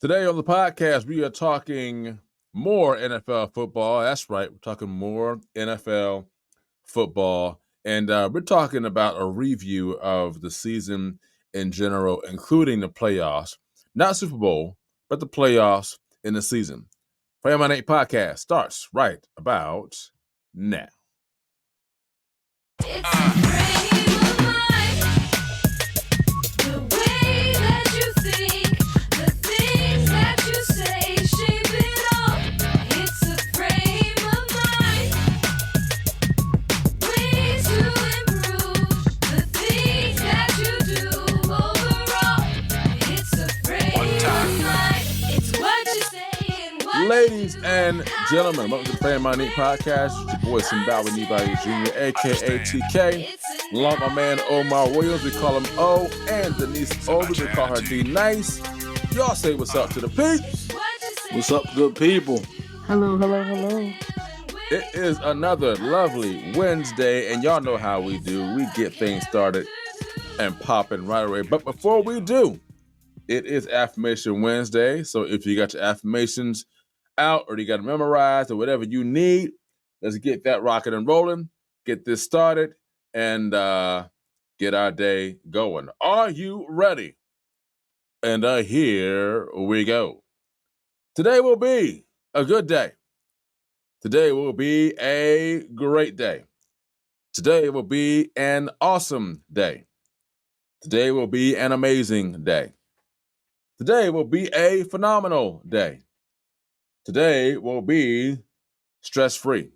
Today on the podcast, we are talking more NFL football. That's right. We're talking more NFL football. And we're talking about a review of the season in general, including the playoffs. Not Super Bowl, but the playoffs in the season. Fire 8 podcast starts right about now. Ladies and gentlemen, welcome to the Fam 8 podcast. It's your boy Simbawi Nibali Jr., a.k.a. TK. Along my man Omar Williams, we call him O, and Denise Obi, we call her D Nice. Y'all say what's up to the peeps. What's up, good people? Hello, hello, hello. It is another lovely Wednesday, and y'all know how we do. We get things started and popping right away. But before we do, it is Affirmation Wednesday. So if you got your affirmations out or you got to memorize or whatever you need, let's get that rocking and rolling, get this started, and get our day going. Are you ready? And here we go. Today will be a good day. Today will be a great day. Today will be an awesome day. Today will be an amazing day. Today will be a phenomenal day. Today will be stress-free.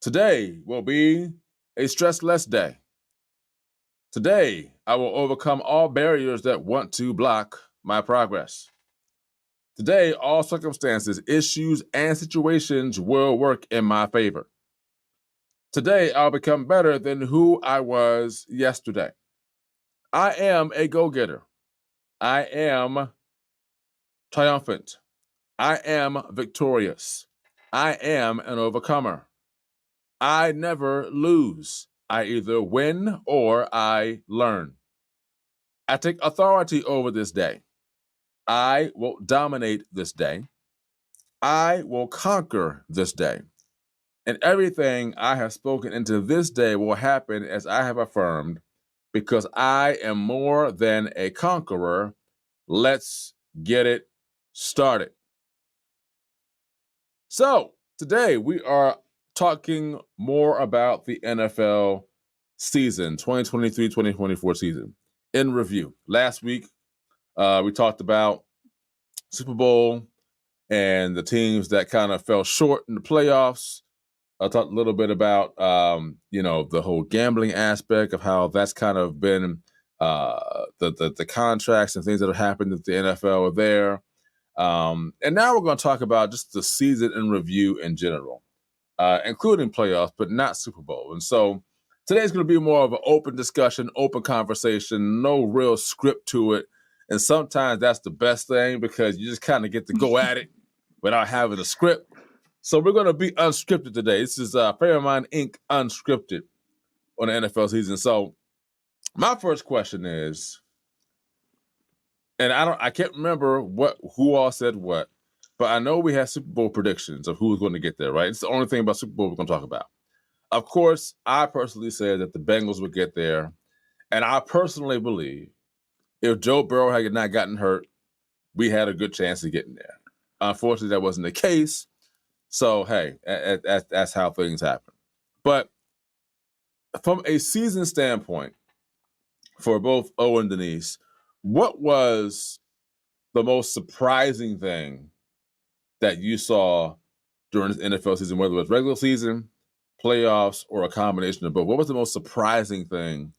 Today will be a stressless day. Today, I will overcome all barriers that want to block my progress. Today, all circumstances, issues, and situations will work in my favor. Today, I'll become better than who I was yesterday. I am a go-getter. I am triumphant. I am victorious. I am an overcomer. I never lose. I either win or I learn. I take authority over this day. I will dominate this day. I will conquer this day. And everything I have spoken into this day will happen as I have affirmed, because I am more than a conqueror. Let's get it started. So today we are talking more about the NFL season, 2023-2024 season, in review. Last week, we talked about Super Bowl and the teams that kind of fell short in the playoffs. I talked a little bit about, the whole gambling aspect of how that's kind of been the contracts and things that have happened at the NFL there. And now we're going to talk about just the season in review in general, including playoffs, but not Super Bowl. And so today's going to be more of an open discussion, open conversation, no real script to it. And sometimes that's the best thing, because you just kind of get to go at it without having a script. So we're going to be unscripted today. This is Fairmind Inc. Unscripted on the NFL season. So my first question is, and I can't remember who all said what, but I know we had Super Bowl predictions of who's going to get there, right? It's the only thing about Super Bowl we're going to talk about. Of course, I personally said that the Bengals would get there, and I personally believe if Joe Burrow had not gotten hurt, we had a good chance of getting there. Unfortunately, that wasn't the case. So, hey, that's how things happen. But from a season standpoint, for both O and Denise, what was the most surprising thing that you saw during this NFL season, whether it was regular season, playoffs, or a combination of both? What was the most surprising thing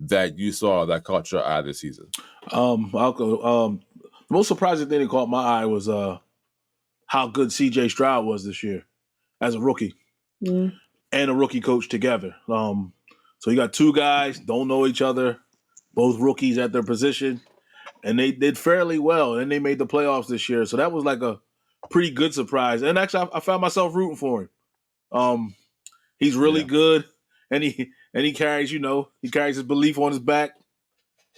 that you saw that caught your eye this season? I'll go. The most surprising thing that caught my eye was how good C.J. Stroud was this year as a rookie and a rookie coach together. So you got two guys, don't know each other, both rookies at their position, and they did fairly well, and they made the playoffs this year. So that was like a pretty good surprise. And actually, I found myself rooting for him. He's really good, and he carries his belief on his back.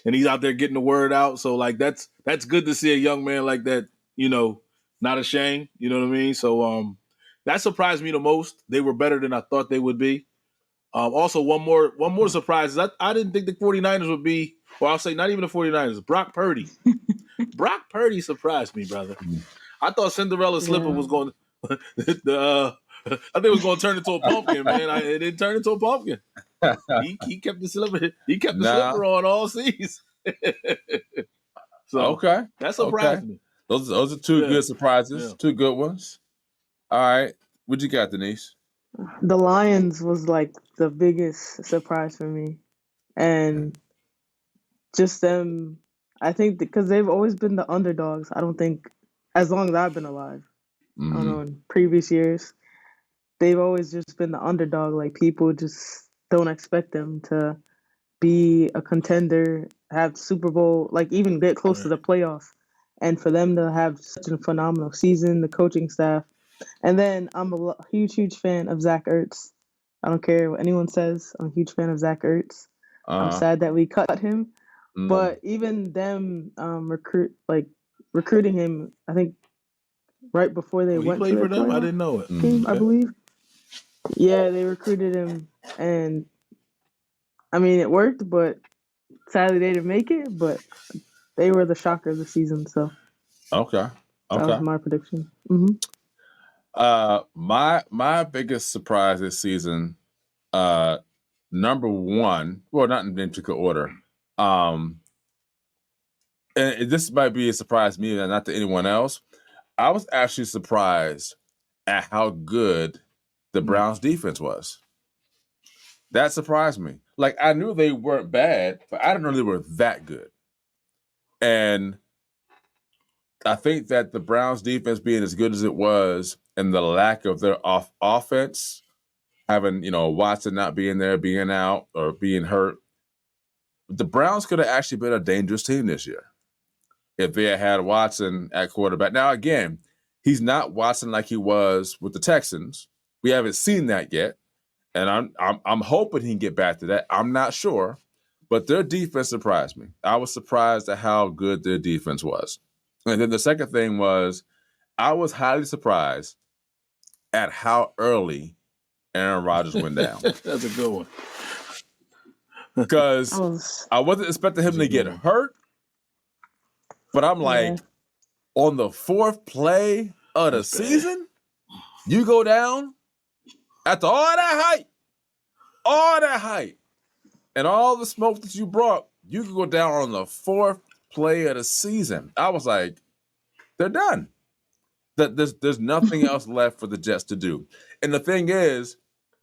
and he's out there getting the word out. So like that's good to see a young man like that, not ashamed. You know what I mean? So that surprised me the most. They were better than I thought they would be. Also, one more surprise. I didn't think the 49ers would be, or I'll say not even the 49ers, Brock Purdy. Brock Purdy surprised me, brother. I thought Cinderella slipper was going I think it was going to turn into a pumpkin, man. It didn't turn into a pumpkin. He kept the slipper. He kept the slipper on all seasons. So that surprised me. Those are two good surprises. Yeah. Two good ones. All right, what you got, Denise? The Lions was like the biggest surprise for me, and just them. I think because they've always been the underdogs. I don't think as long as I've been alive. I don't know, in previous years, they've always just been the underdog. Like people just don't expect them to be a contender, have Super Bowl, like even get close to the playoffs. And for them to have such a phenomenal season, the coaching staff. And then I'm a huge fan of Zach Ertz. I don't care what anyone says. I'm a huge fan of Zach Ertz. I'm sad that we cut him. But even them recruiting him, I think right before they went to for them, I didn't know it. Team, I believe. Yeah, they recruited him, and I mean it worked, but sadly they didn't make it. But they were the shocker of the season, so that was my prediction. My biggest surprise this season, number one, well, not in particular order, and this might be a surprise to me and not to anyone else. I was actually surprised at how good the Browns defense was. That surprised me. Like, I knew they weren't bad, but I didn't know they were that good. And I think that the Browns defense being as good as it was and the lack of their offense, having, Watson not being there, being out, or being hurt, the Browns could have actually been a dangerous team this year if they had Watson at quarterback. Now, again, he's not Watson like he was with the Texans. We haven't seen that yet, and I'm hoping he can get back to that. I'm not sure, but their defense surprised me. I was surprised at how good their defense was. And then the second thing was I was highly surprised at how early Aaron Rodgers went down. That's a good one. Because I wasn't expecting him to get hurt, but I'm like, on the fourth play of the season, you go down after all that hype, and all the smoke that you brought, you could go down on the fourth play of the season. I was like, they're done. There's nothing else left for the Jets to do. And the thing is,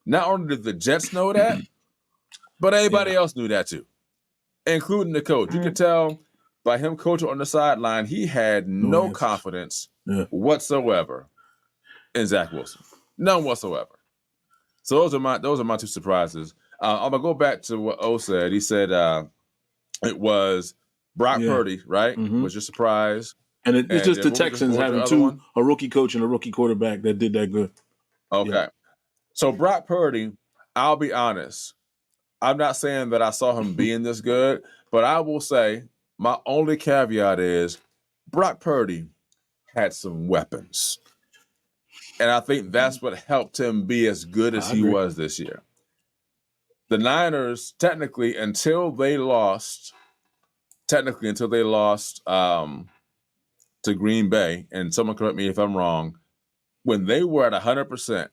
not only did the Jets know that, but everybody else knew that too, including the coach. You could tell by him coaching on the sideline, he had no confidence whatsoever in Zach Wilson. None whatsoever. So those are my two surprises. I'm gonna go back to what O said. He said it was Brock Purdy, right? Was your surprise? And it's just the Texans having a rookie coach and a rookie quarterback that did that good. Okay. Yeah. So Brock Purdy, I'll be honest, I'm not saying that I saw him being this good, but I will say my only caveat is Brock Purdy had some weapons. And I think that's what helped him be as good as he was this year. The Niners, technically, until they lost to Green Bay, and someone correct me if I'm wrong, when they were at 100%,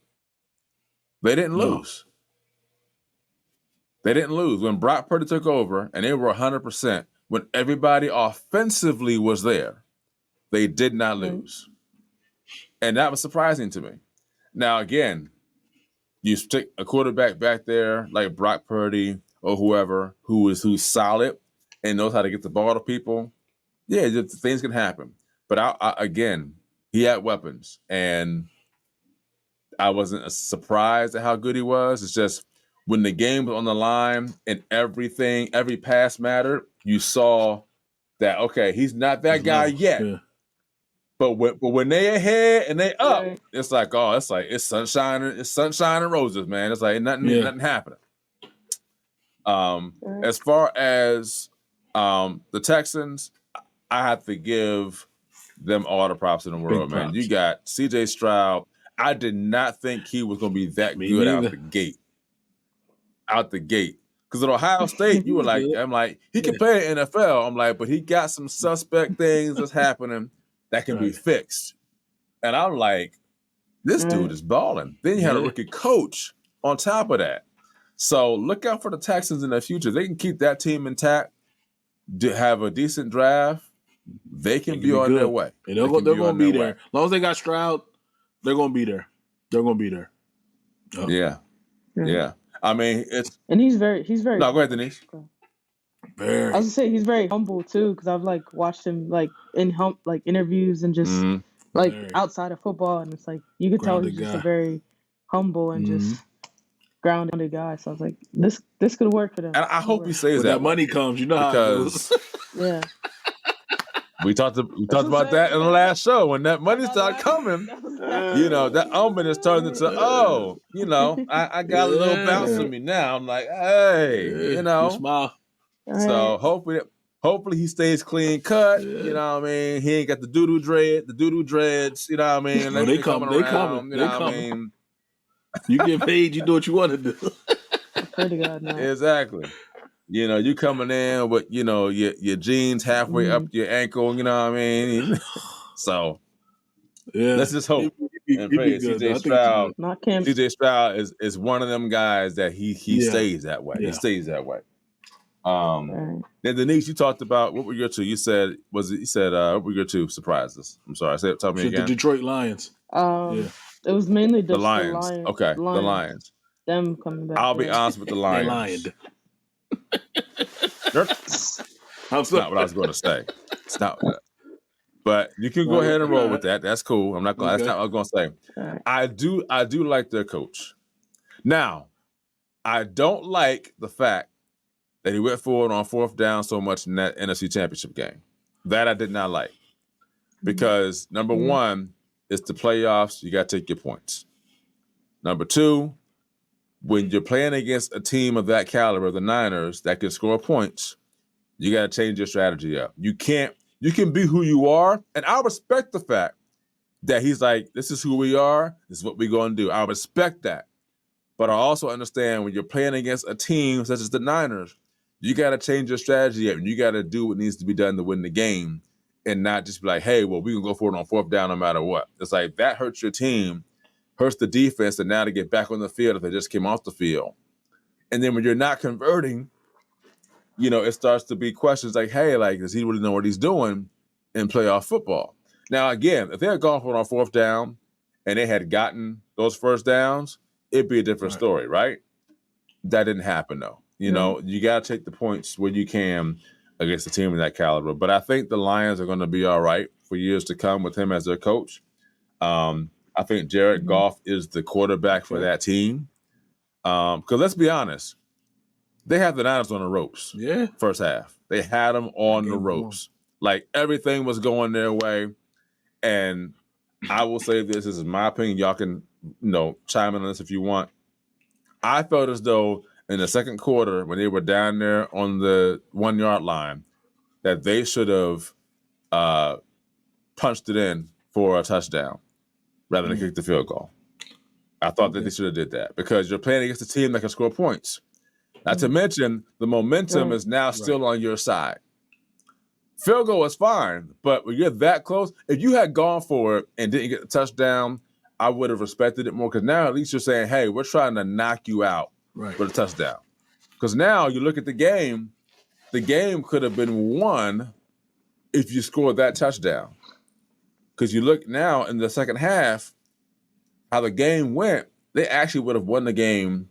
they didn't lose. They didn't lose. When Brock Purdy took over and they were 100%, when everybody offensively was there, they did not lose. And that was surprising to me. Now, again, you stick a quarterback back there like Brock Purdy or whoever who's solid and knows how to get the ball to people. Yeah, things can happen. But again, he had weapons, and I wasn't surprised at how good he was. It's just when the game was on the line and every pass mattered, you saw that, okay, he's not that guy yet. Yeah. But when they ahead and they up, it's like it's sunshine and roses, man. It's like nothing happening. As far as The Texans, I have to give them all the props in the world, man. You got C.J. Stroud. I did not think he was going to be that good out the gate. Because at Ohio State, you were like, I'm like, he can play in NFL. I'm like, but he got some suspect things that's happening that can be fixed. And I'm like, this dude is balling. Then you had a rookie coach on top of that. So look out for the Texans in the future. They can keep that team intact, have a decent draft. They can be on their way. And they're going to be there. As long as they got Stroud, they're going to be there. They're going to be there. Oh. Yeah. I mean, and he's very. No, go ahead, Denise. Very. I was gonna say he's very humble too, because I've like watched him like in interviews and just outside of football, and it's like you could tell he's just a very humble and just grounded guy. So I was like, this could work for them. And I hope he says that money comes, because yeah. We talked about that in the last show. When that money started coming, that omen is turning into, I got a little bounce in me now. I'm like, hey, smile. So hopefully he stays clean cut. You know what I mean? He ain't got the doo-doo dreads, you know what I mean? No, they coming. I mean? You get paid, you do what you want to do. I pray to God now. Exactly. You coming in with, your jeans halfway up your ankle, you know what I mean? So, let's just hope and pray. CJ Stroud is one of them guys that he stays that way. He stays that way. Then Denise, you talked about, what were your two? You said, what were your two surprises? I'm sorry, tell me again. The Detroit Lions. It was mainly the Lions. Okay, the Lions. Them coming back. I'll be honest with the Lions. That's not what I was going to say. It's not. But you can go ahead and roll with that. That's cool. I'm not going. That's not what I was going to say. Right. I do like their coach. Now, I don't like the fact that he went forward on fourth down so much in that NFC Championship game. That I did not like, because number one, it's the playoffs. You got to take your points. Number two, when you're playing against a team of that caliber, the Niners, that can score points, you got to change your strategy up. You can be who you are, and I respect the fact that he's like, this is who we are, this is what we're going to do. I respect that. But I also understand when you're playing against a team such as the Niners, you got to change your strategy up, and you got to do what needs to be done to win the game, and not just be like, hey, well, we can go for it on fourth down no matter what. It's like, that hurts your team, hurts the defense, and now to get back on the field if they just came off the field. And then when you're not converting, it starts to be questions like, hey, does he really know what he's doing in playoff football? Now, again, if they had gone for it on fourth down and they had gotten those first downs, it'd be a different story, right? That didn't happen, though. You got to take the points where you can against a team of that caliber. But I think the Lions are going to be all right for years to come with him as their coach. I think Jared Goff is the quarterback for that team. Because let's be honest, they have the Niners on the ropes. Yeah. First half. They had them on the ropes. Like, everything was going their way. And I will say this is my opinion. Y'all can, chime in on this if you want. I felt as though in the second quarter, when they were down there on the 1 yard line, that they should have punched it in for a touchdown rather than kick the field goal. I thought that they should have did that, because you're playing against a team that can score points. Not to mention, the momentum is now still on your side. Field goal is fine, but when you're that close, if you had gone for it and didn't get the touchdown, I would have respected it more, because now at least you're saying, hey, we're trying to knock you out with a touchdown. Because now you look at the game could have been won if you scored that touchdown. Because you look now in the second half, how the game went, they actually would have won the game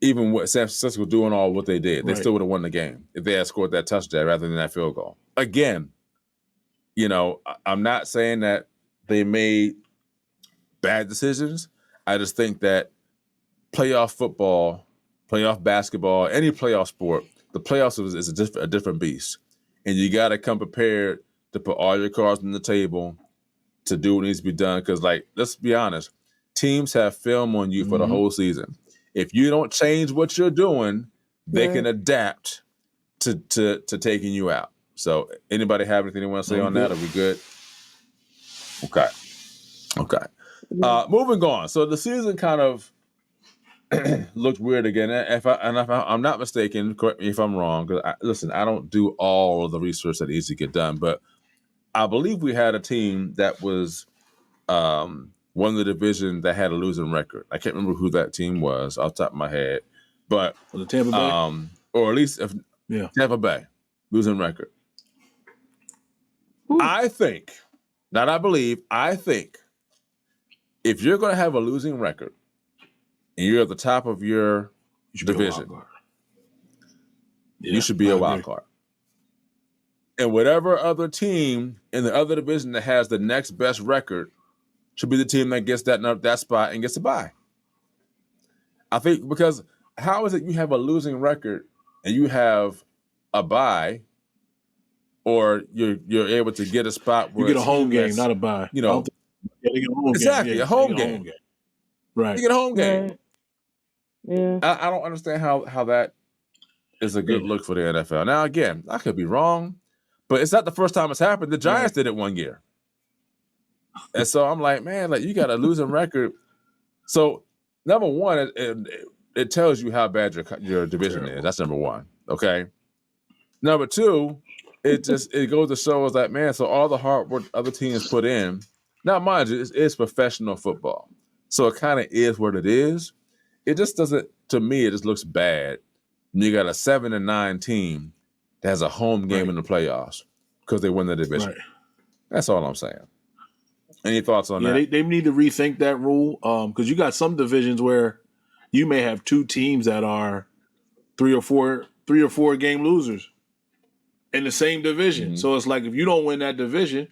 even with San Francisco doing all what they did. They still would have won the game if they had scored that touchdown rather than that field goal. Again, I'm not saying that they made bad decisions. I just think that playoff football, playoff basketball, any playoff sport, the playoffs is a different beast. And you got to come prepared to put all your cards on the table to do what needs to be done. Because, let's be honest, teams have film on you for the whole season. If you don't change what you're doing, they can adapt to taking you out. So anybody have anything they want to say on that? Are we good? Okay. Moving on. So the season kind of looked weird again. If I'm not mistaken, correct me if I'm wrong. Because listen, I don't do all of the research that needs to get done, but I believe we had a team that was won the division that had a losing record. I can't remember who that team was off the top of my head, but was it Tampa Bay? Or at least Tampa Bay losing record. Ooh. I think if you're going to have a losing record and you're at the top of your division, you should be a wild card. And whatever other team in the other division that has the next best record should be the team that gets that spot and gets a bye. I think because how is it you have a losing record and you have a bye, or you're able to get a spot where you get a home game, not a bye. You know, exactly a home game. Right, you get a home game. Yeah, I don't understand how that is a good look for the NFL. Now again, I could be wrong, but it's not the first time it's happened. The Giants did it one year, and so I'm like, man, like you got a losing record. So number one, it tells you how bad your division is. That's number one. Okay. Number two, it goes to show us that, man, so all the hard work other teams put in, now mind you, it's professional football. So it kind of is what it is. It just doesn't, to me, it just looks bad. And you got a 7-9 team that has a home game in the playoffs because they win the division. Right. That's all I'm saying. Any thoughts on that? They need to rethink that rule because you got some divisions where you may have two teams that are three or four game losers in the same division. Mm-hmm. So it's like if you don't win that division,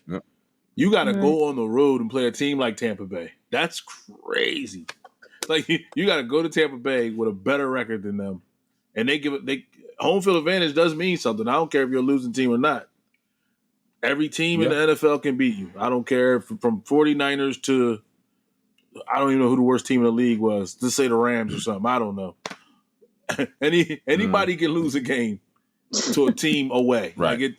you got to go on the road and play a team like Tampa Bay. That's crazy. Like you got to go to Tampa Bay with a better record than them, and home field advantage does mean something. I don't care if you're a losing team or not. Every team in the NFL can beat you. I don't care from 49ers to I don't even know who the worst team in the league was. Let's say the Rams or something. I don't know. Anybody can lose a game to a team away. Right. Like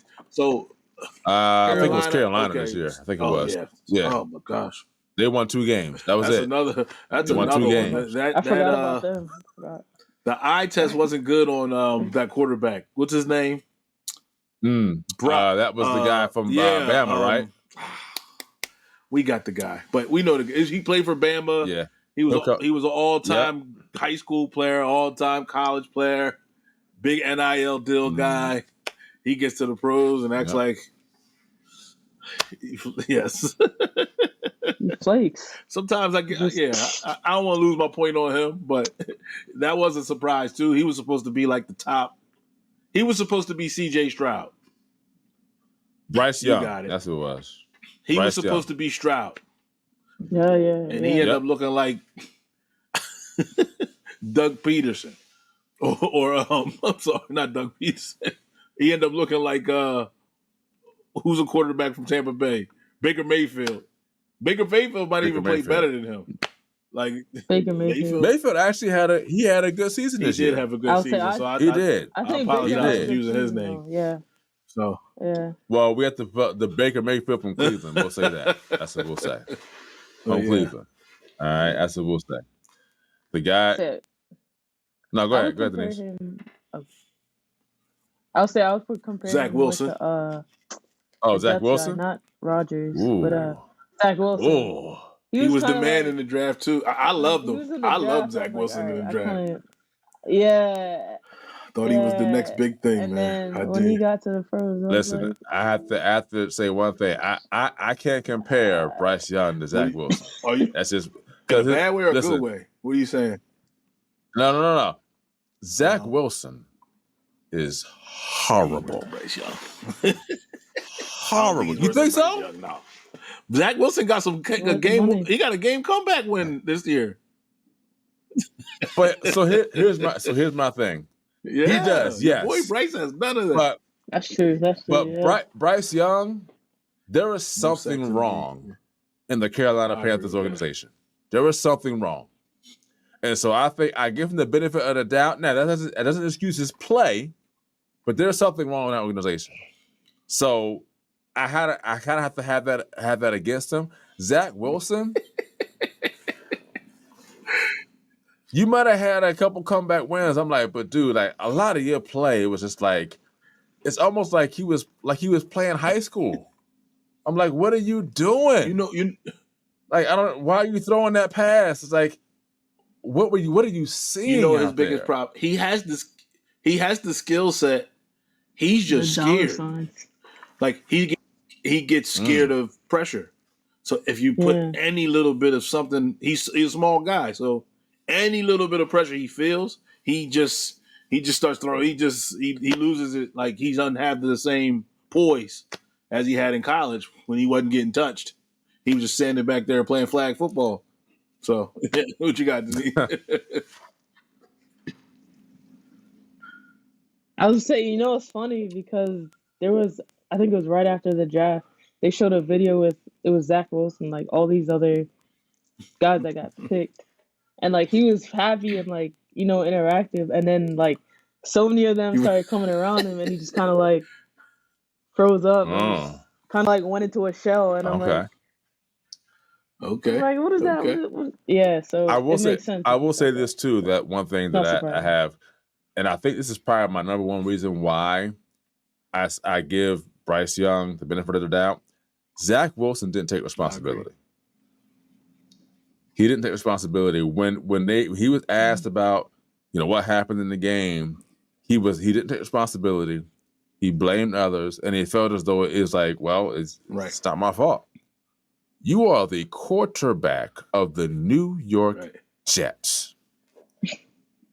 I think it was Carolina this year. I think it was. Yeah. Oh my gosh. They won 2 games. That was it. That's another 2 games. I forgot about them. The eye test wasn't good on that quarterback. What's his name? That was the guy from Bama, right? We got the guy, but we know he played for Bama. Yeah, he was an all-time high school player, all-time college player, big NIL deal guy. He gets to the pros and acts like yes. He flakes. Sometimes I don't want to lose my point on him, but that was a surprise too. He was supposed to be like the top. He was supposed to be C.J. Stroud. Bryce Young. That's who it was. He was supposed to be Stroud. Yeah. And he ended up looking like Doug Peterson. Or I'm sorry, not Doug Peterson. He ended up looking like who's a quarterback from Tampa Bay? Baker Mayfield. Baker Mayfield might even play better than him. Like Baker Mayfield. Mayfield actually had a good season this year. He did have a good season. He did. I apologize for using his name. Yeah. So well, we have the Baker Mayfield from Cleveland. We'll say that. That's what we'll say. From Cleveland. All right, that's what we'll say. The guy. No, go ahead. Go ahead, Denise. I'll say I would compare Zach Wilson. Zach Wilson, not Rodgers, but Zach Wilson. Ooh. He was the man in the draft too. I loved him. I loved Zach Wilson in the draft. Thought he was the next big thing, and man. Then when he got to the pros, listen, I have to say one thing. I can't compare Bryce Young to Zach Wilson. That's just in a bad way or a good way. What are you saying? No. Zach Wilson is horrible. Bryce Young. Horrible. You think so? No. Zach Wilson got a game. He got a game comeback win this year. But here's my thing. Yeah, he does. Yes, boy, Bryce has none of that. That's true. Bryce Young, there is something wrong in the Carolina Panthers organization. There is something wrong, and so I think I give him the benefit of the doubt. Now that doesn't excuse his play, but there's something wrong with that organization. So I kind of have to have that against him. Zach Wilson, you might have had a couple comeback wins. I'm like, but dude, like a lot of your play was just like, it's almost like he was playing high school. I'm like, what are you doing? Like, I don't. Why are you throwing that pass? It's like, what are you seeing? You know his biggest problem. He has the skill set. He's just scared. Like he gets scared of pressure. So if you put any little bit of something, he's a small guy. So any little bit of pressure he feels, he just starts throwing. He loses it. Like he doesn't have the same poise as he had in college when he wasn't getting touched. He was just standing back there playing flag football. So what you got to see? I was saying, it's funny because I think it was right after the draft, they showed a video with, it was Zach Wilson, like all these other guys that got picked. And like he was happy and like, interactive. And then like so many of them started coming around him and he just kind of like froze up and kind of like went into a shell. And I'm like, okay. Like, what is that? What? Yeah, so makes sense. I will say this too, that one thing that I have, and I think this is probably my number one reason why I give Bryce Young the benefit of the doubt. Zach Wilson didn't take responsibility. He didn't take responsibility when he was asked about, what happened in the game. He didn't take responsibility. He blamed others, and he felt as though it is like, well, it's not my fault. You are the quarterback of the New York Jets.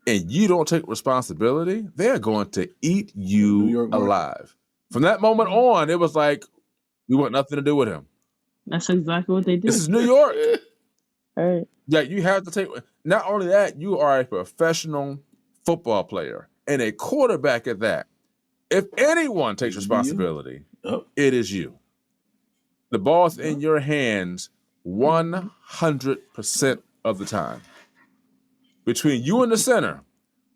And you don't take responsibility, they're going to eat you alive. From that moment on, it was like, we want nothing to do with him. That's exactly what they did. This is New York. Right. Yeah, you have to take, not only that, you are a professional football player and a quarterback at that. If anyone takes responsibility, it is you. The ball's in your hands 100% of the time. Between you and the center,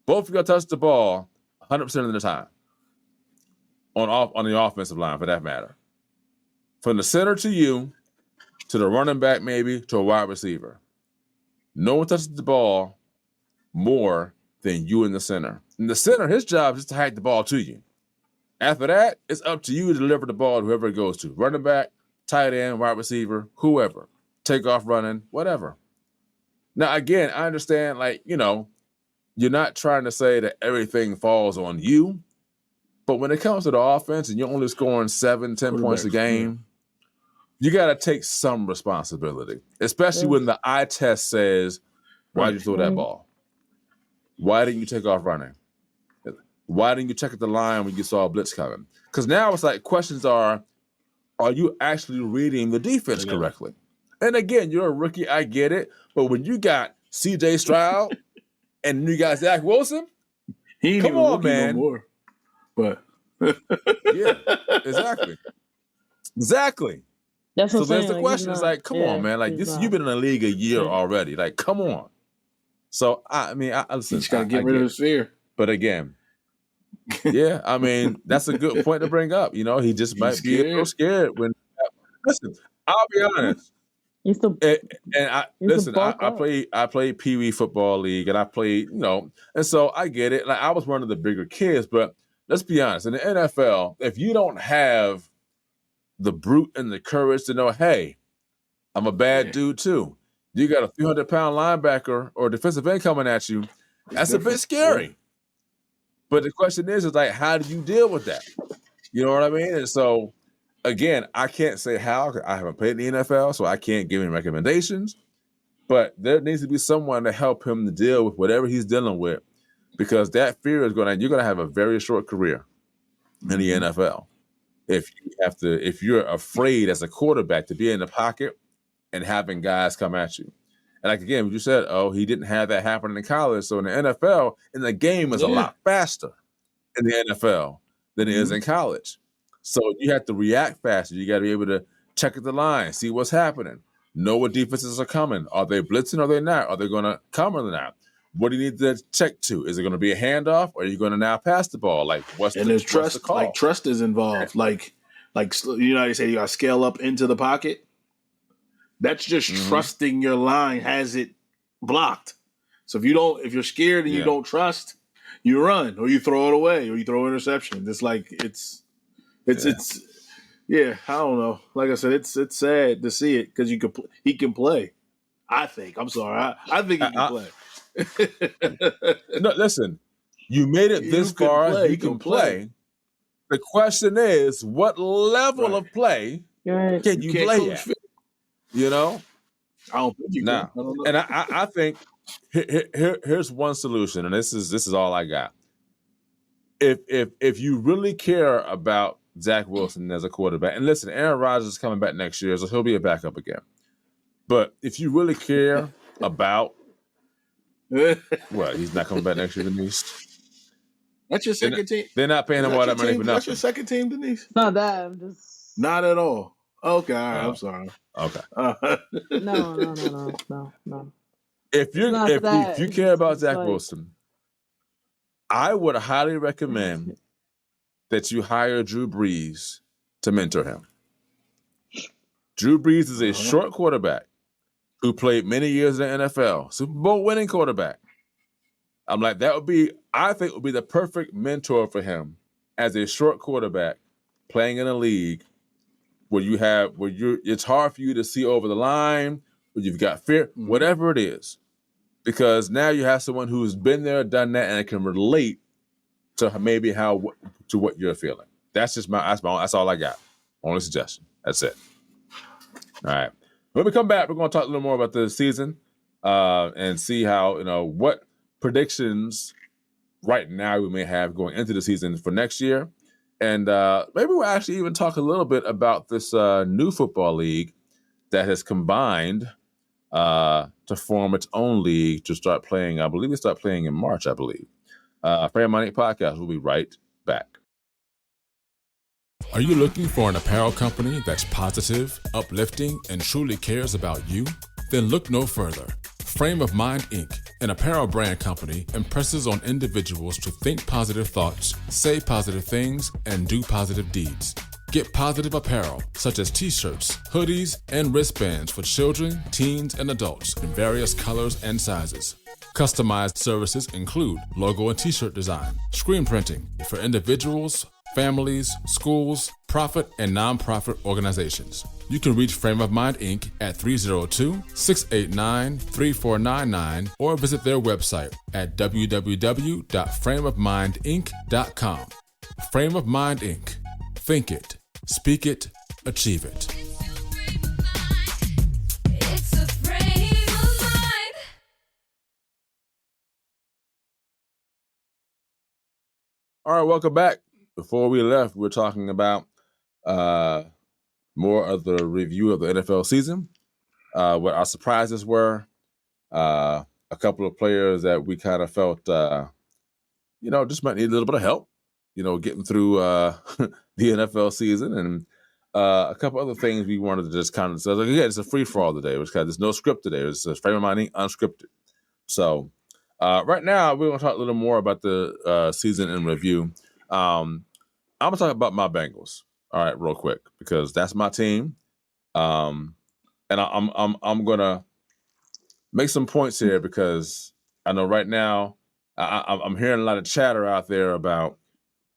both of you touch the ball 100% of the time. On the offensive line, for that matter. From the center to you, to the running back maybe, to a wide receiver. No one touches the ball more than you and the center. And the center, his job is to hike the ball to you. After that, it's up to you to deliver the ball to whoever it goes to. Running back, tight end, wide receiver, whoever. Take off running, whatever. Now, again, I understand, you're not trying to say that everything falls on you. But when it comes to the offense and you're only scoring 7-10 points a game, you got to take some responsibility, especially when the eye test says, why did you throw that ball? Why didn't you take off running? Why didn't you check at the line when you saw a blitz coming? Because now it's like questions are you actually reading the defense correctly? And again, you're a rookie, I get it. But when you got C.J. Stroud and you got Zach Wilson, he ain't come even on, man. No more. But yeah, exactly. That's what so there's the question. It's like, come on, man. Like you've been in the league a year already. Like, come on. So I listen. You just gotta get rid of his fear. But again, yeah, that's a good point to bring up. He just might be a little scared when. Listen, I'll be honest. I played Pee Wee football league, and I played, and so I get it. Like I was one of the bigger kids, but let's be honest. In the NFL, if you don't have the brute and the courage to know, hey, I'm a bad dude too. You got a 300-pound linebacker or defensive end coming at you. That's a bit scary. Yeah. But the question is like, how do you deal with that? You know what I mean? And so, again, I can't say how. I haven't played in the NFL, so I can't give him recommendations. But there needs to be someone to help him to deal with whatever he's dealing with, because that fear is you're going to have a very short career in the NFL. If you're afraid as a quarterback to be in the pocket and having guys come at you. And like, again, you said, he didn't have that happen in college. So in the NFL, and the game is a lot faster in the NFL than it is in college. So you have to react faster. You got to be able to check at the line, see what's happening, know what defenses are coming. Are they blitzing or are they not? Are they going to come or not? What do you need to check to? Is it going to be a handoff, or are you going to now pass the ball? Like, there's trust. What's the call? Like trust is involved. Like they say you got to scale up into the pocket. That's just trusting your line has it blocked. So if you're scared and you don't trust, you run or you throw it away or you throw interception. It's like it's I don't know. Like I said, it's sad to see it because he can play. I think. I'm sorry. I think he can play. No, listen. You made it this far. You can play. The question is, what level of play can you play at? You know? I don't think you can. I don't know. And I think here's one solution, and this is all I got. If you really care about Zach Wilson as a quarterback, and listen, Aaron Rodgers is coming back next year, so he'll be a backup again. But if you really care about he's not coming back next year, Denise. That's your second team. They're not paying him all that money for nothing. That's your second team, Denise. Not that. I'm just not at all. Okay, all right. I'm sorry. Okay. No. If you care about Zach Wilson, I would highly recommend that you hire Drew Brees to mentor him. Drew Brees is a short quarterback who played many years in the NFL, Super Bowl winning quarterback. I'm like, I think would be the perfect mentor for him as a short quarterback playing in a league where it's hard for you to see over the line, where you've got fear, whatever it is. Because now you have someone who's been there, done that, and can relate to maybe to what you're feeling. That's all I got. Only suggestion. That's it. All right. When we come back, we're going to talk a little more about the season and see how, what predictions right now we may have going into the season for next year. And maybe we'll actually even talk a little bit about this new football league that has combined to form its own league to start playing. I believe they start playing in March, I believe. Fair Money Podcast. We'll be right back. Are you looking for an apparel company that's positive, uplifting, and truly cares about you? Then look no further. Frame of Mind, Inc., an apparel brand company, impresses on individuals to think positive thoughts, say positive things, and do positive deeds. Get positive apparel, such as t-shirts, hoodies, and wristbands for children, teens, and adults in various colors and sizes. Customized services include logo and t-shirt design, screen printing for individuals, families, schools, profit, and nonprofit organizations. You can reach Frame of Mind, Inc. at 302-689-3499 or visit their website at www.frameofmindinc.com. Frame of Mind, Inc. Think it, speak it, achieve it. It's a frame of mind. All right, welcome back. Before we left, we were talking about more of the review of the NFL season, what our surprises were, a couple of players that we kind of felt, just might need a little bit of help, getting through the NFL season, and a couple other things we wanted to just kind of say. Again, it's a free-for-all today. There's no script today. It's a Frame of Mind unscripted. So right now, we're going to talk a little more about the season in review. I'm going to talk about my Bengals. All right, real quick, because that's my team. And I'm going to make some points here because I know right now I'm hearing a lot of chatter out there about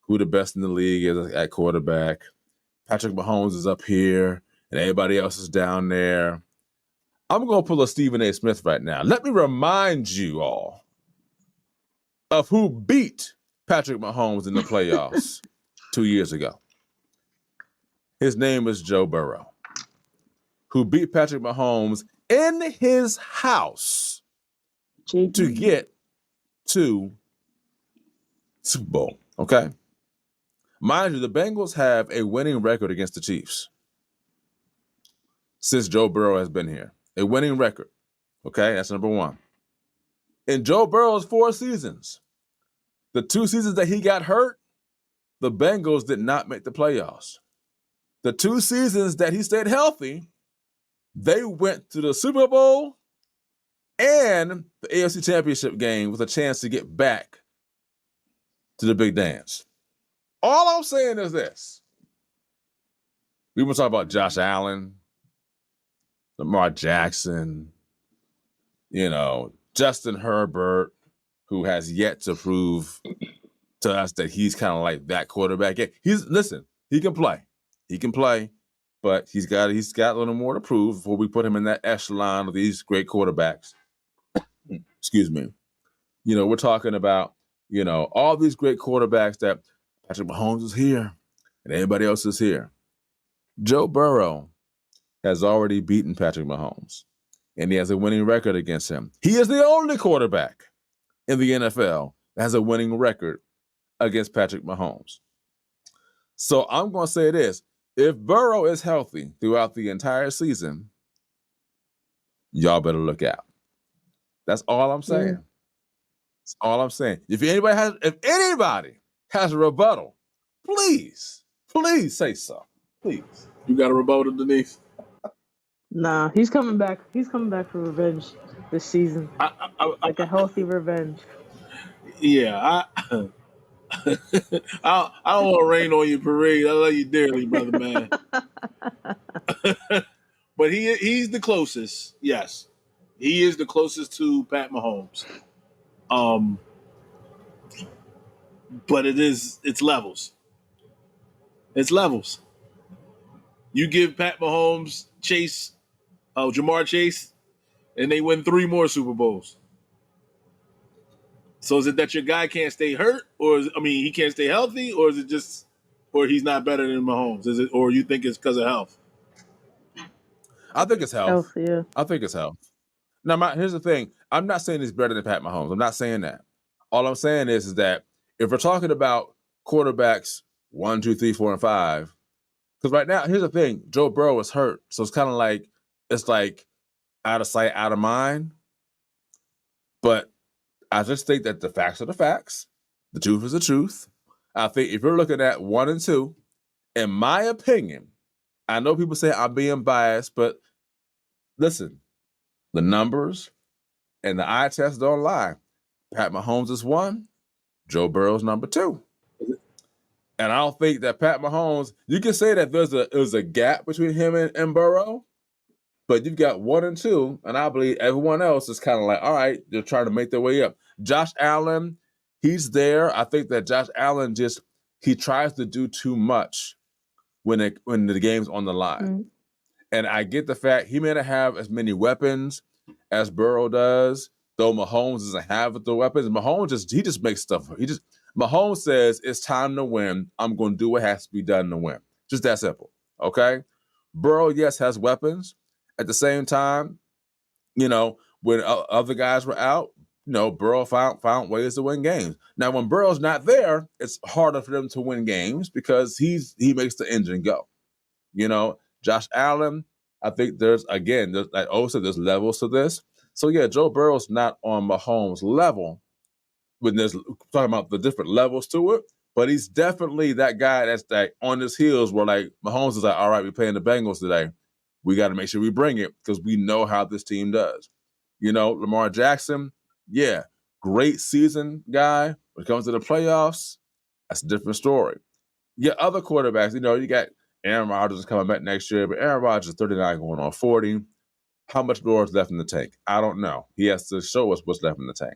who the best in the league is at quarterback. Patrick Mahomes is up here and everybody else is down there. I'm going to pull a Stephen A. Smith right now. Let me remind you all of who beat Patrick Mahomes in the playoffs 2 years ago. His name is Joe Burrow, who beat Patrick Mahomes in his house to get to Super Bowl, okay? Mind you, the Bengals have a winning record against the Chiefs since Joe Burrow has been here. A winning record, okay? That's number one. In Joe Burrow's 4 seasons, the 2 seasons that he got hurt, the Bengals did not make the playoffs. The 2 seasons that he stayed healthy, they went to the Super Bowl and the AFC Championship game with a chance to get back to the big dance. All I'm saying is this. We want to talk about Josh Allen, Lamar Jackson, Justin Herbert, who has yet to prove to us that he's kind of like that quarterback. He can play. He can play, but he's got a little more to prove before we put him in that echelon of these great quarterbacks. Excuse me. We're talking about, all these great quarterbacks that Patrick Mahomes is here and everybody else is here. Joe Burrow has already beaten Patrick Mahomes, and he has a winning record against him. He is the only quarterback in the NFL that has a winning record against Patrick Mahomes. So I'm going to say this. If Burrow is healthy throughout the entire season, y'all better look out. That's all I'm saying. Yeah. That's all I'm saying. If anybody has a rebuttal, please say so. Please. You got a rebuttal, Denise? Nah, he's coming back. He's coming back for revenge this season. Like a healthy revenge. Yeah, I don't want to rain on your parade. I love you dearly, brother man. But he's the closest. Yes, he is the closest to Pat Mahomes. But it's levels. It's levels. You give Pat Mahomes Jamar Chase, and they win 3 more Super Bowls. So is it that your guy can't stay hurt, he can't stay healthy, or is it just, or he's not better than Mahomes? Is it, or you think it's because of health? I think it's health. Health, yeah. I think it's health. Now, here's the thing. I'm not saying he's better than Pat Mahomes. I'm not saying that. All I'm saying is that if we're talking about quarterbacks 1, 2, 3, 4, and 5, because right now, here's the thing. Joe Burrow is hurt, so it's kind of like out of sight, out of mind. But I just think that the facts are the facts. The truth is the truth. I think if you're looking at 1 and 2, in my opinion, I know people say I'm being biased, but listen, the numbers and the eye test don't lie. Pat Mahomes is 1, Joe Burrow's number 2. And I don't think that Pat Mahomes, you can say that there's a gap between him and Burrow, but you've got 1 and 2, and I believe everyone else is kind of like, all right, they're trying to make their way up. Josh Allen, he's there. I think that Josh Allen he tries to do too much when the game's on the line. Mm-hmm. And I get the fact he may not have as many weapons as Burrow does, though Mahomes doesn't have the weapons. Mahomes just makes stuff. Mahomes says it's time to win. I'm going to do what has to be done to win. Just that simple. Okay? Burrow, yes, has weapons. At the same time, when other guys were out, Burrow found ways to win games. Now, when Burrow's not there, it's harder for them to win games because he makes the engine go. Josh Allen, I think there's levels to this. So, yeah, Joe Burrow's not on Mahomes' level when there's talking about the different levels to it, but he's definitely that guy that's like on his heels where like Mahomes is like, all right, we're playing the Bengals today. We got to make sure we bring it because we know how this team does. Lamar Jackson, yeah, great season guy. When it comes to the playoffs, that's a different story. Yeah, other quarterbacks, you got Aaron Rodgers coming back next year, but Aaron Rodgers is 39 going on 40. How much more is left in the tank? I don't know. He has to show us what's left in the tank.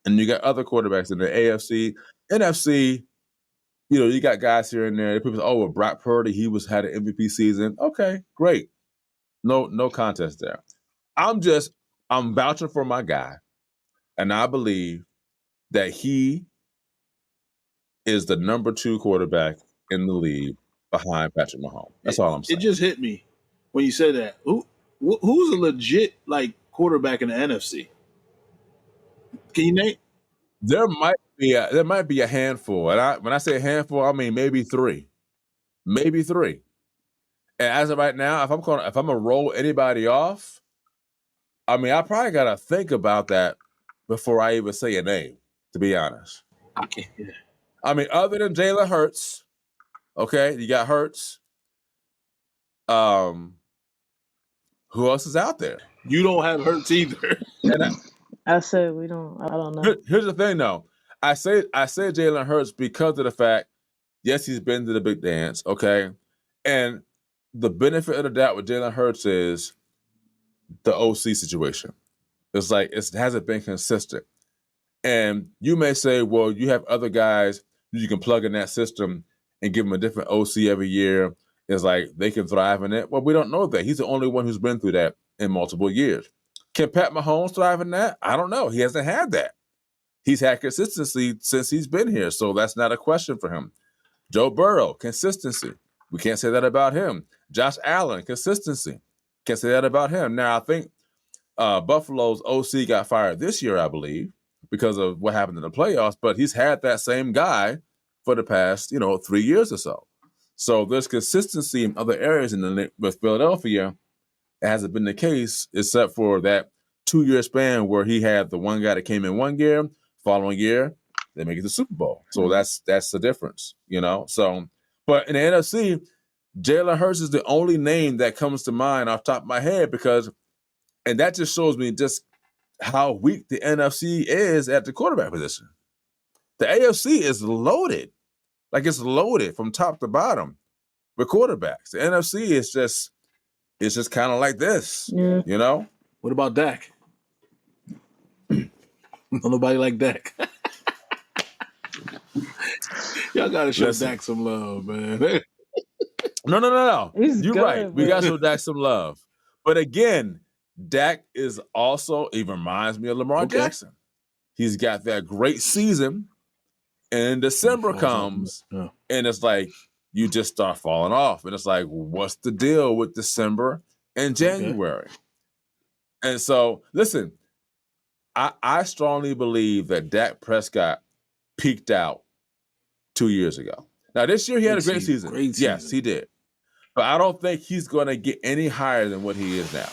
And you got other quarterbacks in the AFC, NFC. You got guys here and there. People say, well, Brock Purdy, he had an MVP season. Okay, great. No contest there. I'm vouching for my guy, and I believe that he is the number 2 quarterback in the league behind Patrick Mahomes. That's all I'm saying. It just hit me when you said that. Who's a legit quarterback in the NFC? Can you name? There might be a handful, and when I say a handful, I mean maybe 3. And as of right now, if I'm gonna roll anybody off, I mean I probably gotta think about that before I even say a name. To be honest, okay. Yeah. I mean, other than Jalen Hurts, okay, you got Hurts. Who else is out there? You don't have Hurts either. And I said we don't. I don't know. here's the thing, though. I say Jalen Hurts because of the fact, yes, he's been to the big dance, okay, and the benefit of the doubt with Jalen Hurts is the OC situation. It's like it hasn't been consistent, and you may say, well, you have other guys who you can plug in that system and give them a different OC every year. It's like they can thrive in it. Well, we don't know that. He's the only one who's been through that in multiple years. Can Pat Mahomes thrive in that? I don't know. He hasn't had that. He's had consistency since he's been here, so that's not a question for him. Joe Burrow, consistency. We can't say that about him. Josh Allen, consistency. Can't say that about him. Now, I think Buffalo's OC got fired this year, I believe, because of what happened in the playoffs, but he's had that same guy for the past, 3 years or so. So there's consistency in other areas with Philadelphia. It hasn't been the case except for that 2-year span where he had the one guy that came in one year, following year, they make it to the Super Bowl. So that's the difference, So, but in the NFC, Jalen Hurts is the only name that comes to mind off the top of my head and that just shows me just how weak the NFC is at the quarterback position. The AFC is loaded. Like it's loaded from top to bottom with quarterbacks. The NFC is just kind of like this, What about Dak? Nobody like Dak. Y'all gotta show Dak some love, man. No. He's You're good, right. We but- got to show Dak some love. But again, Dak is also, he reminds me of Lamar Jackson. He's got that great season, and December comes, and it's like you just start falling off. And it's like, what's the deal with December and January? And so, listen, I strongly believe that Dak Prescott peaked out 2 years ago. Now, this year he had a great season. Yes, he did. But I don't think he's going to get any higher than what he is now.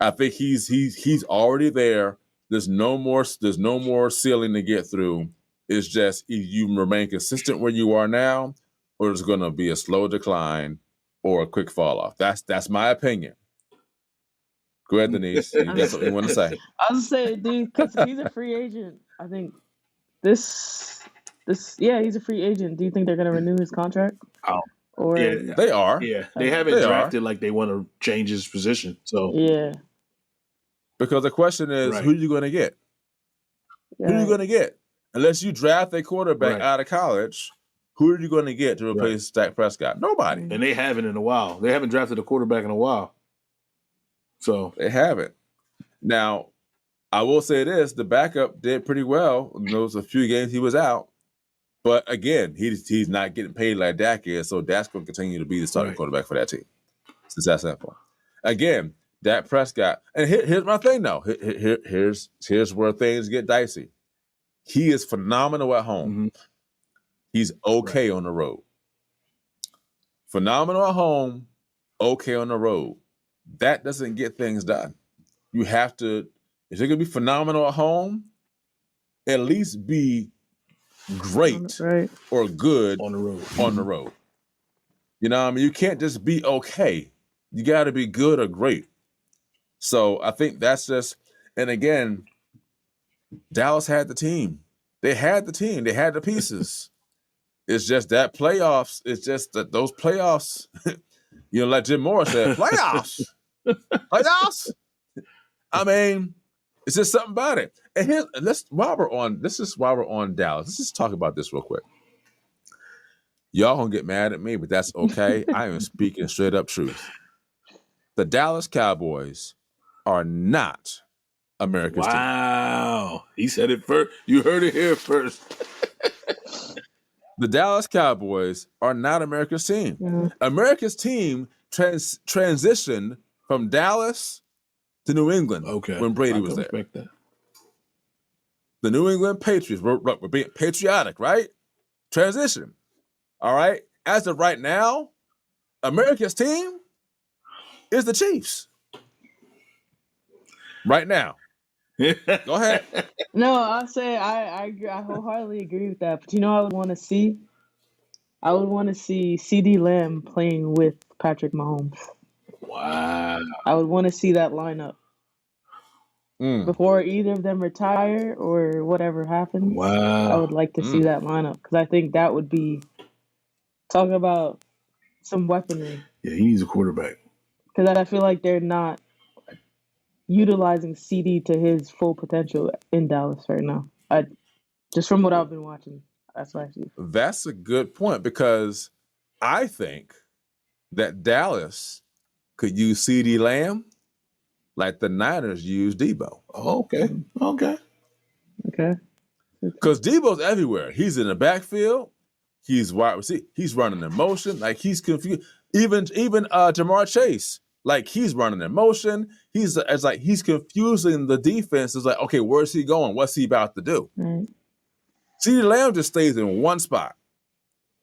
I think he's already there. There's no more ceiling to get through. It's just you remain consistent where you are now, or there's going to be a slow decline or a quick fall off. That's my opinion. Go ahead, Denise. You got something you want to say? I was saying, dude, because he's a free agent. I think he's a free agent. Do you think they're going to renew his contract? Or they are. Yeah, they haven't drafted like they want to change his position. So because the question is, who are you going to get? Yeah. Who are you going to get? Unless you draft a quarterback out of college, who are you going to get to replace Dak Prescott? Nobody. And they haven't in a while. They haven't drafted a quarterback in a while. So they haven't. Now, I will say this: the backup did pretty well in those a few games he was out. But again, he's not getting paid like Dak is, so Dak's going to continue to be the starting quarterback for that team. It's that simple. Again, Dak Prescott, and here's my thing though. Here's where things get dicey. He is phenomenal at home. Mm-hmm. He's okay on the road. Phenomenal at home, okay on the road. That doesn't get things done. You have to, if you're going to be phenomenal at home, at least be great or good on the road. On the road. You know what I mean? You can't just be okay. You got to be good or great. So I think that's just, and again, Dallas had the team. They had the team. They had the pieces. It's just that playoffs. It's just that those playoffs, like Jim Moore said, playoffs. Playoffs. I mean, it's just something about it. And here, while we're on Dallas, let's just talk about this real quick. Y'all gonna get mad at me, but that's okay. I am speaking straight up truth. The Dallas Cowboys are not America's team. Wow. He said it first. You heard it here first. The Dallas Cowboys are not America's team. Mm-hmm. America's team transitioned from Dallas to New England when Brady was there. That. The New England Patriots were being patriotic, right? Transition. All right? As of right now, America's team is the Chiefs. Right now. Go ahead. No, I'll say I wholeheartedly agree with that. But you know what I would want to see? I would want to see CeeDee Lamb playing with Patrick Mahomes. Wow. I would want to see that lineup. before either of them retire or whatever happens. I Wow. would like to see that lineup because I think that would be talk about some weaponry. Yeah, he needs a quarterback. Because I feel like they're not utilizing CD to his full potential in Dallas right now. I just from what I've been watching, that's what I see. That's a good point because I think that Dallas could use CD Lamb like the Niners use Debo. Oh, okay. Okay. Okay. Because Debo's everywhere. He's in the backfield. He's wide receiver. He's running in motion. Like he's confused. Even Jamar Chase, like he's running in motion. It's like he's confusing the defense. It's like, okay, where's he going? What's he about to do? Right. CeeDee Lamb just stays in one spot.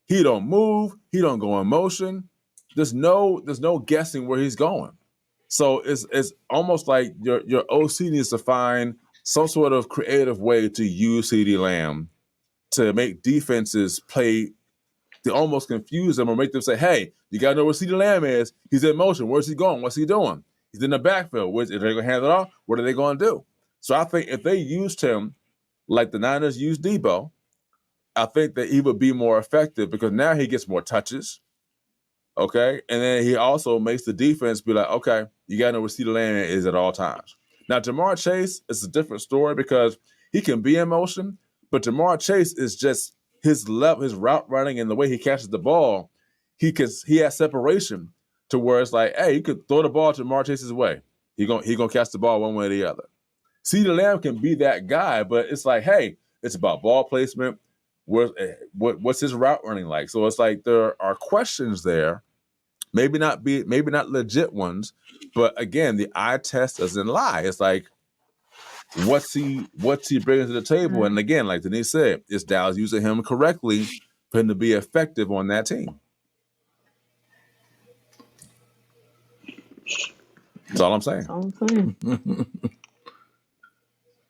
He don't move. He don't go in motion. There's no guessing where he's going. So it's almost like your OC needs to find some sort of creative way to use CeeDee Lamb to make defenses play, to almost confuse them or make them say, hey, you got to know where CeeDee Lamb is. He's in motion. Where's he going? What's he doing? He's in the backfield. Are they going to hand it off? What are they going to do? So I think if they used him like the Niners used Debo, I think that he would be more effective because now he gets more touches. Okay. And then he also makes the defense be like, okay, you got to know where CeeDee Lamb is at all times. Now, Jamar Chase is a different story because he can be in motion, but Jamar Chase is just his route running and the way he catches the ball. He has separation to where it's like, hey, you could throw the ball Jamar Chase's way. He gonna catch the ball one way or the other. CeeDee Lamb can be that guy, but it's like, hey, it's about ball placement. What's his route running like? So it's like there are questions there, maybe not legit ones, but again, the eye test doesn't lie. It's like, what's he bringing to the table? And again, like Denise said, is Dallas using him correctly for him to be effective on that team? That's all I'm saying. That's all I'm saying.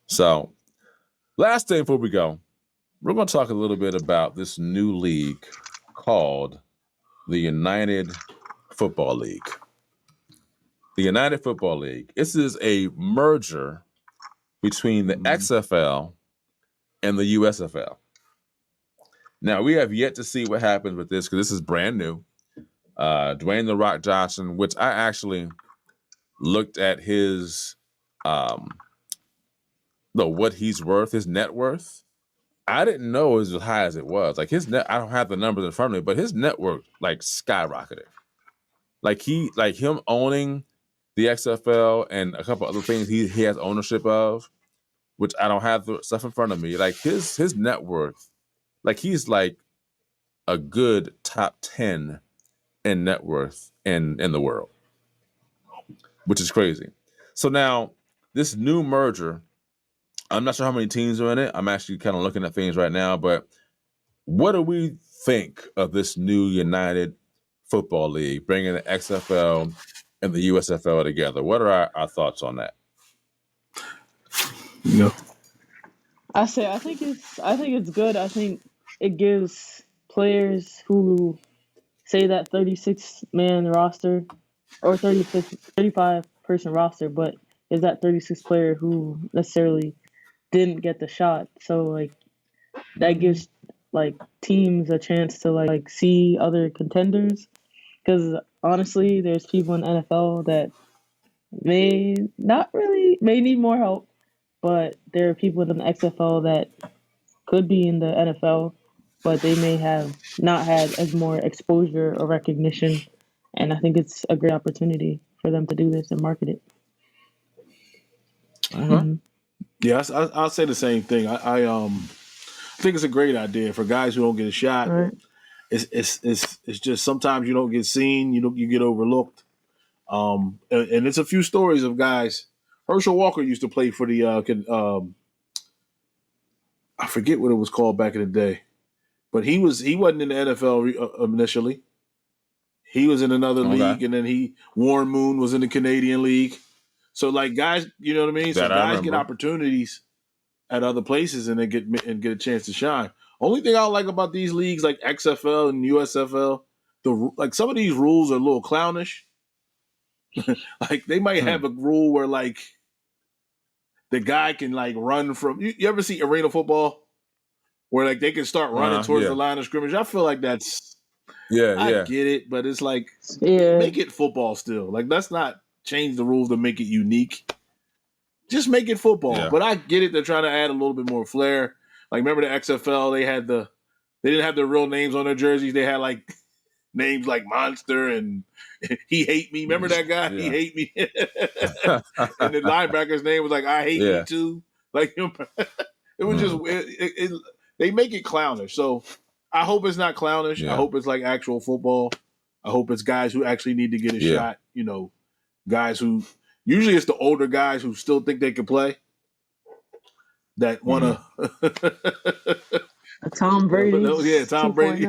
So, last thing before we go, we're going to talk a little bit about this new league called the United Football League. The United Football League. This is a merger between the XFL and the USFL. Now, we have yet to see what happens with this because this is brand new. Dwayne "The Rock" Johnson, which I actually looked at his, what he's worth, his net worth. I didn't know it was as high as it was. Like his net, I don't have the numbers in front of me, but his net worth like skyrocketed. Like him owning the XFL and a couple other things he has ownership of, which I don't have the stuff in front of me. Like his net worth, like he's like a good top 10 in net worth in the world, which is crazy. So now this new merger, I'm not sure how many teams are in it. I'm actually kind of looking at things right now, but what do we think of this new United Football League, bringing the XFL and the USFL together? What are our thoughts on that? No. I think it's good. I think it gives players who say that 36-man roster or 35 person roster, but is that 36 player who necessarily didn't get the shot. So like that gives like teams a chance to like see other contenders. Because honestly, there's people in the NFL that may need more help, but there are people in the XFL that could be in the NFL, but they may have not had as more exposure or recognition. And I think it's a great opportunity for them to do this and market it. Mm-hmm. Yeah, I'll say the same thing. I think it's a great idea for guys who don't get a shot. Right. It's just sometimes you don't get seen, you get overlooked. And it's a few stories of guys. Herschel Walker used to play for the I forget what it was called back in the day, but he wasn't in the NFL initially. He was in another league, and then Warren Moon was in the Canadian League. So like guys, you know what I mean? So guys get opportunities at other places and they get a chance to shine. Only thing I like about these leagues like XFL and USFL, like some of these rules are a little clownish. Like they might have a rule where like the guy can like run from. You ever see arena football where like they can start running towards the line of scrimmage? I feel like that's. I get it, but it's like make it football still. Like let's not change the rules to make it unique. Just make it football. Yeah. But I get it. They're trying to add a little bit more flair. Like remember the XFL? They didn't have their real names on their jerseys. They had like names like Monster and He Hate Me. Remember that guy? Yeah. He Hate Me. And the linebacker's name was like I Hate Me Too. Like it was just they make it clownish. So I hope it's not clownish. Yeah. I hope it's like actual football. I hope it's guys who actually need to get a shot. You know, guys who usually it's the older guys who still think they can play that want to. Tom Brady. Yeah, Tom Brady.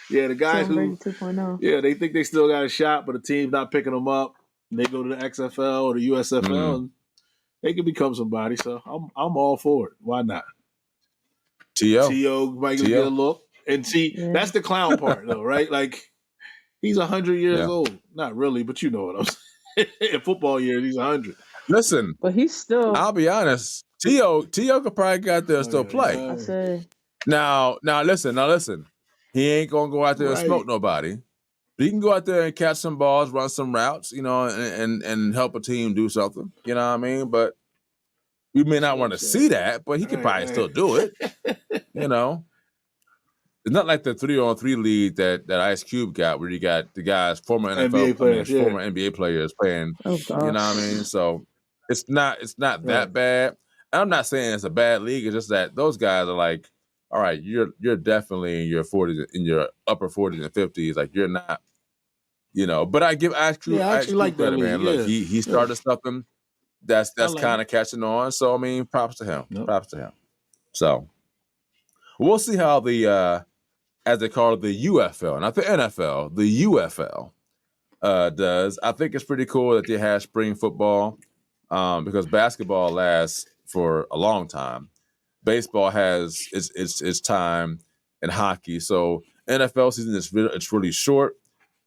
Yeah, the guys Tom Brady 2.0. Yeah, they think they still got a shot, but the team's not picking them up. And they go to the XFL or the USFL, and they can become somebody. So I'm all for it. Why not? T.O. might get a look. And see, that's the clown part, though, right? Like, he's 100 years old. Not really, but you know what I'm saying. In football years, he's 100. Listen, but he's still. I'll be honest. T.O. could probably get out there and still play. I say. Now listen. He ain't gonna go out there and smoke nobody. He can go out there and catch some balls, run some routes, you know, and help a team do something. You know what I mean? But we may not want to see that, but he could probably still do it. You know, it's not like the 3-on-3 league that Ice Cube got, where you got the guys, former NFL players, former NBA players playing. Oh, gosh. You know what I mean? So it's not that bad. I'm not saying it's a bad league. It's just that those guys are like, all right, you're definitely in your 40s, in your upper 40s and 50s. Like you're not, you know. But I actually like credit, man. Yeah. Look, he started something that's kind of catching on. So I mean, props to him. Yep. Props to him. So we'll see how the as they call it, the UFL, not the NFL, the UFL does. I think it's pretty cool that they have spring football because basketball lasts for a long time. Baseball has its time, and hockey. So NFL season it's really short.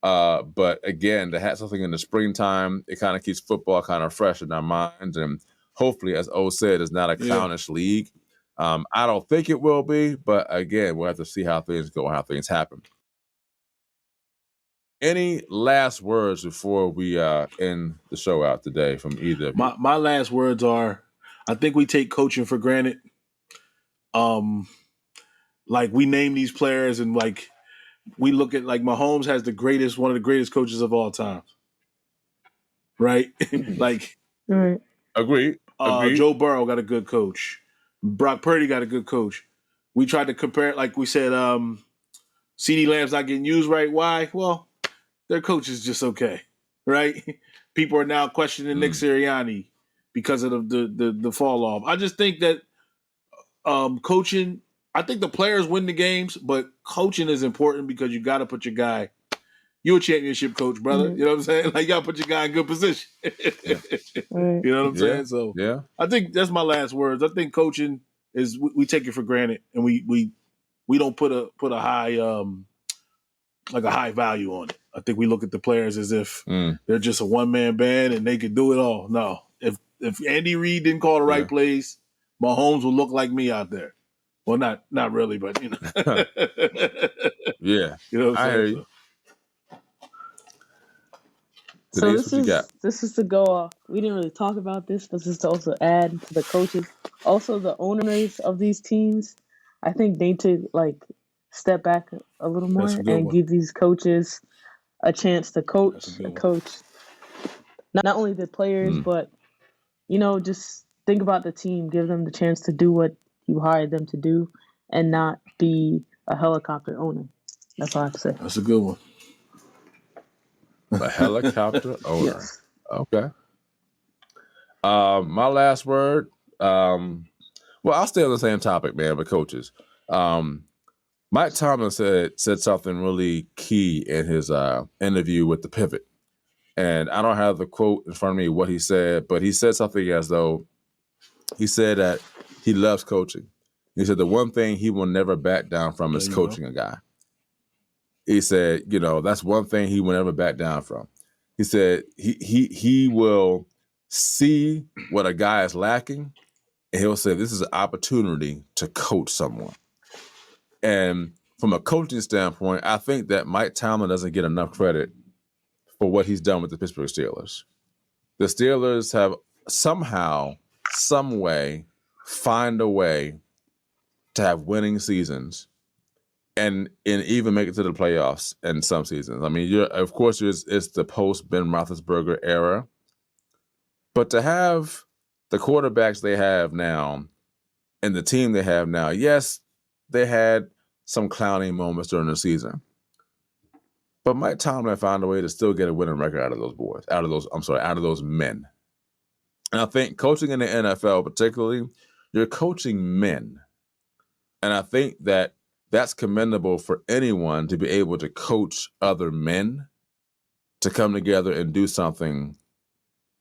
But again, to have something in the springtime, it kind of keeps football kind of fresh in our minds. And hopefully, as O said, it's not a clownish league. I don't think it will be, but again, we'll have to see how things go and how things happen. Any last words before we end the show out today from either of you? My last words are, I think we take coaching for granted. Like we name these players and like we look at like Mahomes has one of the greatest coaches of all time. Right? Like Agreed. Joe Burrow got a good coach. Brock Purdy got a good coach. We tried to compare, like we said, CeeDee Lamb's not getting used right. Why? Well, their coach is just okay, right? People are now questioning Nick Sirianni because of the fall off. I just think that coaching, I think the players win the games, but coaching is important because you got to put your guy. You're a championship coach, brother. You know what I'm saying? Like, you got to put your guy in good position. You know what I'm saying? So I think that's my last words. I think coaching is we take it for granted, and we don't put a high like a high value on it. I think we look at the players as if they're just a one-man band and they can do it all. No, if Andy Reid didn't call the right plays, Mahomes will look like me out there. Well, not really, but you know. You know what I'm saying? I hear you. So this is to go off. We didn't really talk about this, but just to also add to the coaches, also the owners of these teams. I think they need to like step back a little more and give these coaches a chance to coach not only the players, but you know, just think about the team. Give them the chance to do what you hired them to do, and not be a helicopter owner. That's all I have to say. That's a good one. A helicopter owner. Yes. Okay. My last word. Well, I'll stay on the same topic, man. But coaches, Mike Tomlin said something really key in his interview with The Pivot, and I don't have the quote in front of me what he said, but he said something as though he said that he loves coaching. He said the one thing he will never back down from is coaching a guy. He said, you know, that's one thing he will never back down from. He said he will see what a guy is lacking, and he'll say, this is an opportunity to coach someone. And from a coaching standpoint, I think that Mike Tomlin doesn't get enough credit for what he's done with the Pittsburgh Steelers. The Steelers have somehow, some way, find a way to have winning seasons and even make it to the playoffs in some seasons. I mean, of course, it's the post-Ben Roethlisberger era. But to have the quarterbacks they have now and the team they have now, yes, they had some clowning moments during the season. But Mike Tomlin found a way to still get a winning record out of those men. And I think coaching in the NFL particularly, you're coaching men. And I think that that's commendable for anyone to be able to coach other men to come together and do something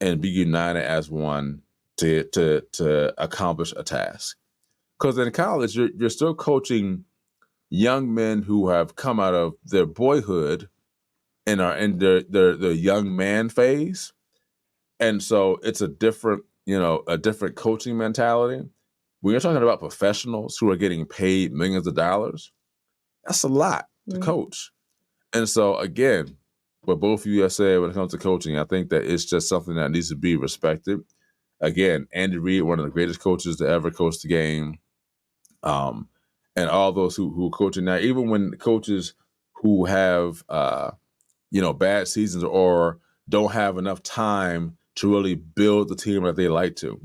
and be united as one to accomplish a task. Because in college, you're still coaching young men who have come out of their boyhood and are in their young man phase. And so it's a different coaching mentality. When you're talking about professionals who are getting paid millions of dollars, that's a lot to coach. And so again, what both of you have said when it comes to coaching, I think that it's just something that needs to be respected. Again, Andy Reid, one of the greatest coaches to ever coach the game. And all those who are coaching now, even when coaches who have bad seasons or don't have enough time to really build the team that they like to.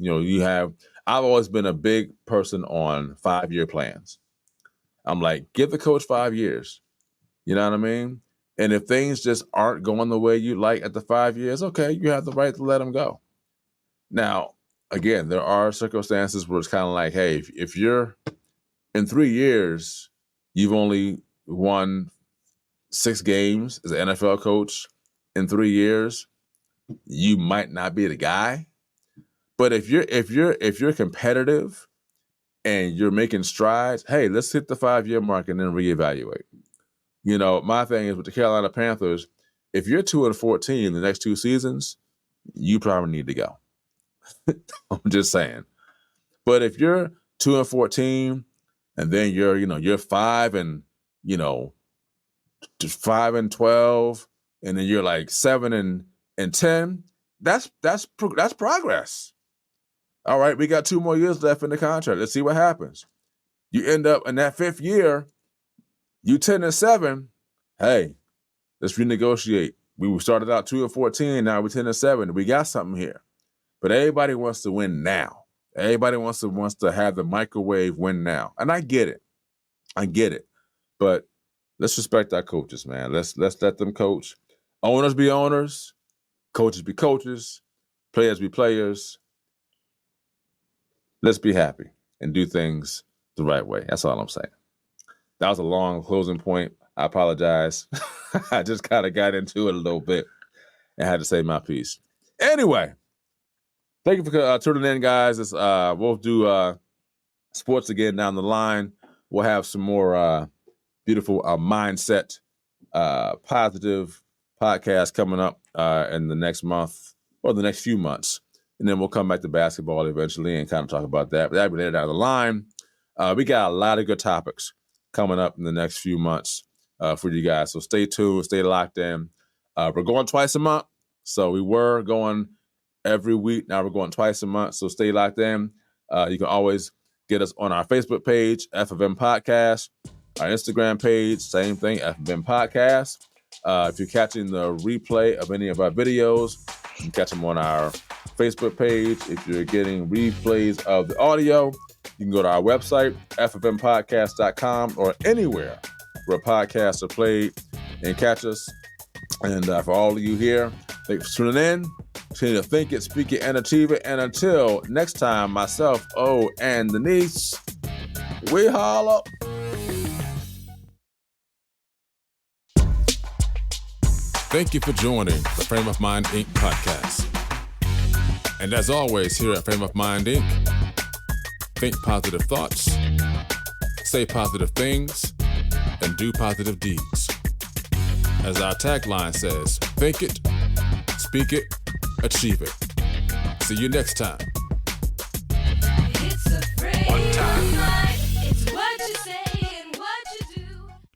I've always been a big person on 5-year plans. I'm like, give the coach 5 years. You know what I mean? And if things just aren't going the way you like at the 5 years, okay, you have the right to let them go. Now, again, there are circumstances where it's kind of like, hey, if you're in 3 years, you've only won 6 games as an NFL coach in 3 years, you might not be the guy. But if you're competitive and you're making strides, hey, let's hit the 5-year mark and then reevaluate. My thing is with the Carolina Panthers, if you're 2-14 in the next 2 seasons, you probably need to go. I'm just saying. But if you're 2-14 and then you're 5 and 5-12, and then you're like 7-10, that's progress. All right, we got 2 more years left in the contract. Let's see what happens. You end up in that 5th year, you 10-7. Hey, let's renegotiate. We started out 2-14, now we're 10-7. We got something here. But everybody wants to win now. Everybody wants to have the microwave win now. And I get it. But let's respect our coaches, man. Let's let them coach. Owners be owners, coaches be coaches, players be players. Let's be happy and do things the right way. That's all I'm saying. That was a long closing point. I apologize. I just kind of got into it a little bit and had to say my piece. Anyway, thank you for tuning in, guys. We'll do sports again down the line. We'll have some more beautiful mindset, positive podcasts coming up in the next month or the next few months. And then we'll come back to basketball eventually and kind of talk about that. But that'll be later down the line. We got a lot of good topics coming up in the next few months for you guys. So stay tuned, stay locked in. We're going twice a month. So we were going every week. Now we're going twice a month. So stay locked in. You can always get us on our Facebook page, FFM Podcast. Our Instagram page, same thing, FFM Podcast. If you're catching the replay of any of our videos, you can catch them on our Facebook page. If you're getting replays of the audio, you can go to our website, ffmpodcast.com, or anywhere where podcasts are played and catch us. And for all of you here, thanks for tuning in. Continue to think it, speak it, and achieve it. And until next time, myself, and Denise, we holla. Thank you for joining the Frame of Mind Inc. podcast. And as always, here at Frame of Mind Inc., think positive thoughts, say positive things, and do positive deeds. As our tagline says, think it, speak it, achieve it. See you next time. It's a frame of mind. It's what you say and what you do.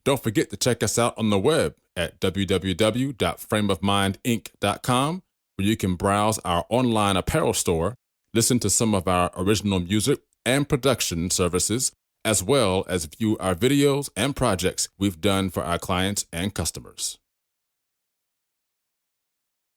Don't forget to check us out on the web at www.frameofmindinc.com, where you can browse our online apparel store, listen to some of our original music and production services, as well as view our videos and projects we've done for our clients and customers.